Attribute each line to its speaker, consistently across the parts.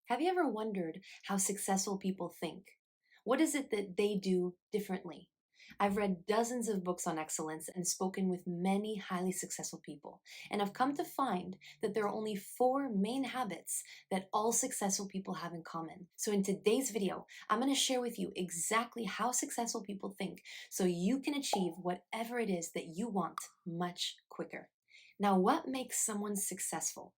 Speaker 1: Have you ever wondered how successful people think? What is it that they do differently? I've read dozens of books on excellence and spoken with many highly successful people, and I've come to find that there are only four main habits that all successful people have in common. So in today's video, I'm going to share with you exactly how successful people think so you can achieve whatever it is that you want much quicker. Now, what makes someone successful?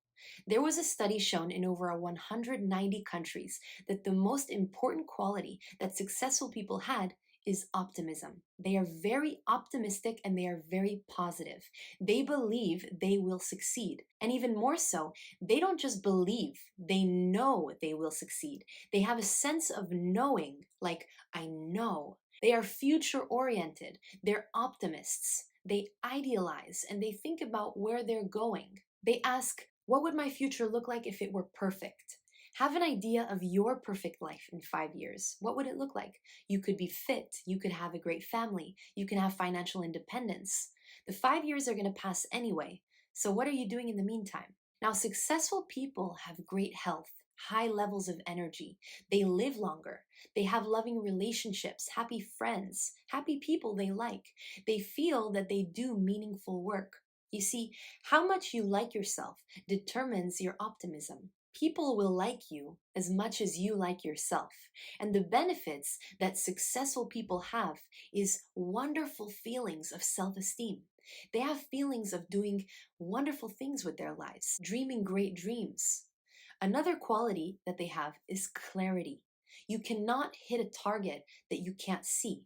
Speaker 1: There was a study shown in over 190 countries that the most important quality that successful people had is optimism. They are very optimistic and they are very positive. They believe they will succeed. And even more so, they don't just believe, they know they will succeed. They have a sense of knowing, like, I know. They are future oriented. They're optimists. They idealize and they think about where they're going. They ask, what would my future look like if it were perfect? Have an idea of your perfect life in 5 years. What would it look like? You could be fit. You could have a great family. You can have financial independence. The 5 years are going to pass anyway. So what are you doing in the meantime? Now, successful people have great health, high levels of energy. They live longer. They have loving relationships, happy friends, happy people they like. They feel that they do meaningful work. You see, how much you like yourself determines your optimism. People will like you as much as you like yourself. And the benefits that successful people have is wonderful feelings of self-esteem. They have feelings of doing wonderful things with their lives, dreaming great dreams. Another quality that they have is clarity. You cannot hit a target that you can't see.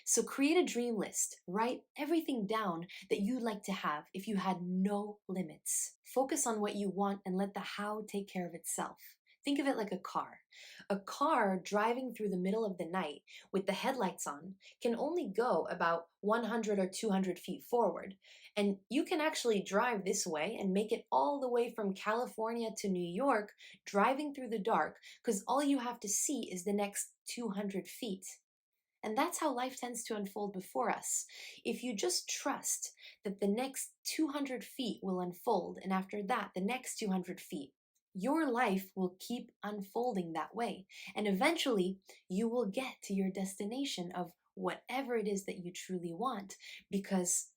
Speaker 1: So create a dream list. Write everything down that you'd like to have if you had no limits. Focus on what you want and let the how take care of itself. Think of it like a car. A car driving through the middle of the night with the headlights on can only go about 100 or 200 feet forward. And you can actually drive this way and make it all the way from California to New York, driving through the dark, because all you have to see is the next 200 feet. And that's how life tends to unfold before us. If you just trust that the next 200 feet will unfold, and after that, the next 200 feet, your life will keep unfolding that way. And eventually, you will get to your destination of whatever it is that you truly want because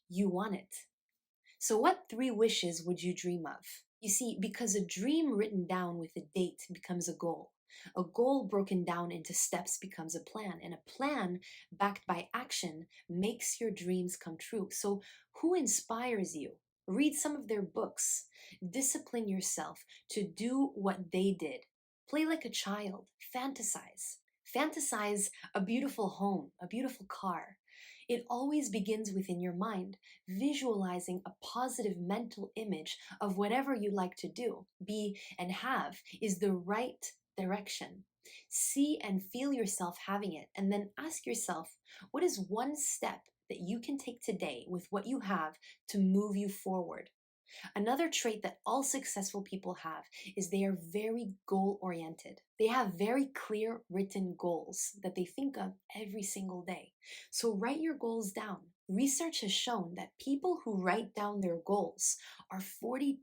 Speaker 1: you want it. So, what three wishes would you dream of? You see, because a dream written down with a date becomes a goal. A goal broken down into steps becomes a plan, and a plan backed by action makes your dreams come true. So, who inspires you? Read some of their books. Discipline yourself to do what they did. Play like a child. Fantasize. Fantasize a beautiful home, a beautiful car. It always begins within your mind, visualizing a positive mental image of whatever you like to do, be, and have is the right direction. See and feel yourself having it, and then ask yourself, what is one step that you can take today with what you have to move you forward? Another trait that all successful people have is they are very goal oriented. They have very clear written goals that they think of every single day. So write your goals down. Research has shown that people who write down their goals are 42%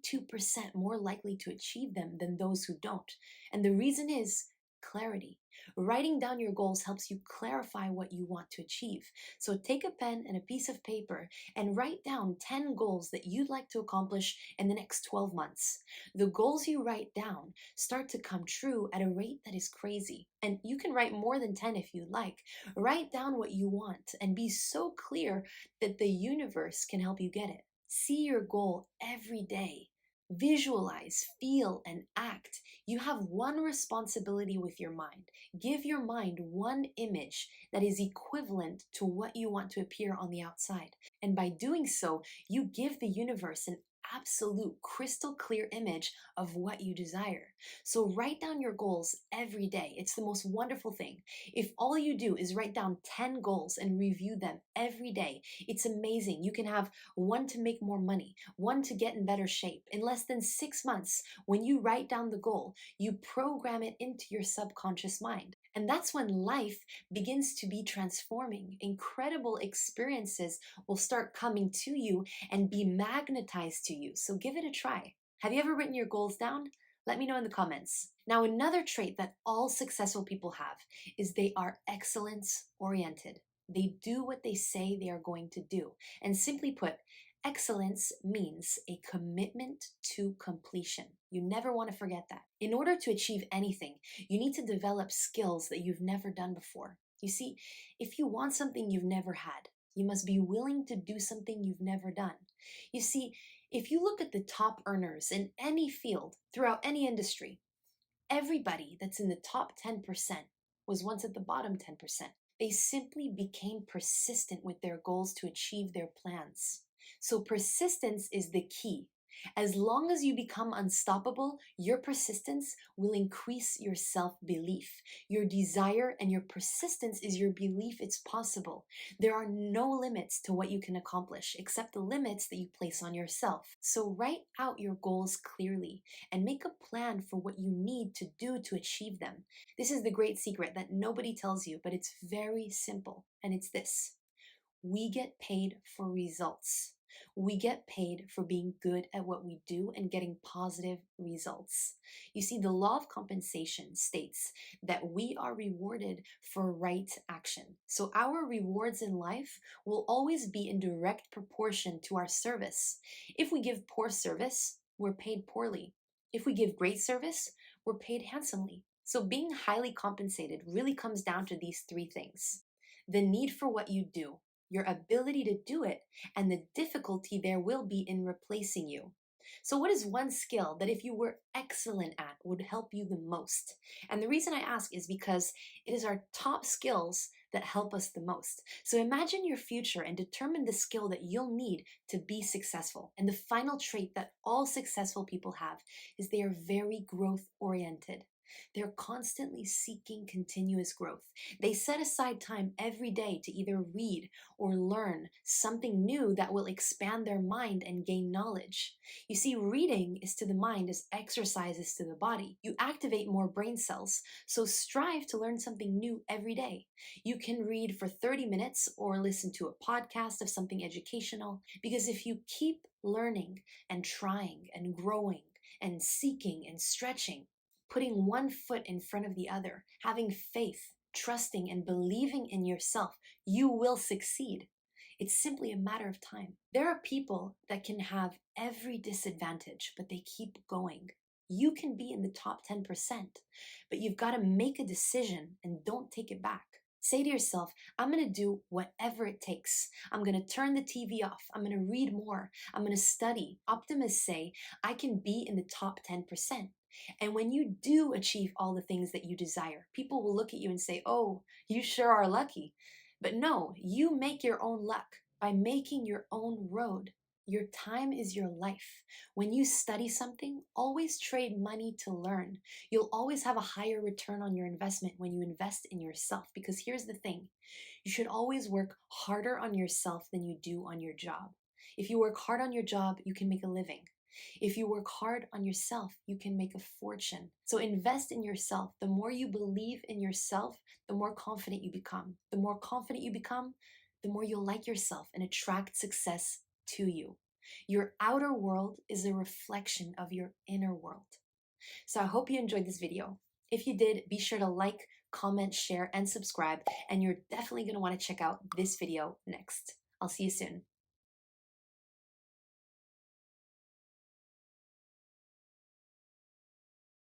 Speaker 1: more likely to achieve them than those who don't. And the reason is clarity. Writing down your goals helps you clarify what you want to achieve. So take a pen and a piece of paper and write down 10 goals that you'd like to accomplish in the next 12 months. The goals you write down start to come true at a rate that is crazy. And you can write more than 10 if you'd like. Write down what you want and be so clear that the universe can help you get it. See your goal every day. Visualize, feel, and act. You have one responsibility with your mind. Give your mind one image that is equivalent to what you want to appear on the outside. And by doing so, you give the universe an absolute crystal clear image of what you desire. So write down your goals every day. It's the most wonderful thing. If all you do is write down 10 goals and review them every day, it's amazing. You can have one to make more money, one to get in better shape. In less than 6 months, when you write down the goal, you program it into your subconscious mind. And that's when life begins to be transforming. Incredible experiences will start coming to you and be magnetized to you. So give it a try. Have you ever written your goals down? Let me know in the comments. Now, another trait that all successful people have is they are excellence oriented. They do what they say they are going to do. And simply put, excellence means a commitment to completion. You never want to forget that. In order to achieve anything, you need to develop skills that you've never done before. You see, if you want something you've never had, you must be willing to do something you've never done. You see, if you look at the top earners in any field, throughout any industry, everybody that's in the top 10% was once at the bottom 10%. They simply became persistent with their goals to achieve their plans. So, persistence is the key. As long as you become unstoppable, your persistence will increase your self belief. Your desire and your persistence is your belief it's possible. There are no limits to what you can accomplish except the limits that you place on yourself. So, write out your goals clearly and make a plan for what you need to do to achieve them. This is the great secret that nobody tells you, but it's very simple. And it's this: we get paid for results. We get paid for being good at what we do and getting positive results. You see, the law of compensation states that we are rewarded for right action. So our rewards in life will always be in direct proportion to our service. If we give poor service, we're paid poorly. If we give great service, we're paid handsomely. So being highly compensated really comes down to these three things: the need for what you do, your ability to do it, and the difficulty there will be in replacing you. So, what is one skill that if you were excellent at would help you the most? And the reason I ask is because it is our top skills that help us the most. So, imagine your future and determine the skill that you'll need to be successful. And the final trait that all successful people have is they are very growth oriented. They're constantly seeking continuous growth. They set aside time every day to either read or learn something new that will expand their mind and gain knowledge. You see, reading is to the mind as exercise is to the body. You activate more brain cells, so strive to learn something new every day. You can read for 30 minutes or listen to a podcast of something educational, because if you keep learning and trying and growing and seeking and stretching, putting one foot in front of the other, having faith, trusting, and believing in yourself, you will succeed. It's simply a matter of time. There are people that can have every disadvantage, but they keep going. You can be in the top 10%, but you've got to make a decision and don't take it back. Say to yourself, I'm going to do whatever it takes. I'm going to turn the TV off. I'm going to read more. I'm going to study. Optimists say, I can be in the top 10%. And when you do achieve all the things that you desire, people will look at you and say, oh, you sure are lucky. But no, you make your own luck by making your own road. Your time is your life. When you study something, always trade money to learn. You'll always have a higher return on your investment when you invest in yourself. Because here's the thing: you should always work harder on yourself than you do on your job. If you work hard on your job, you can make a living. If you work hard on yourself, you can make a fortune. So invest in yourself. The more you believe in yourself, the more confident you become. The more confident you become, the more you'll like yourself and attract success to you. Your outer world is a reflection of your inner world. So I hope you enjoyed this video. If you did, be sure to like, comment, share, and subscribe. And you're definitely going to want to check out this video next. I'll see you soon.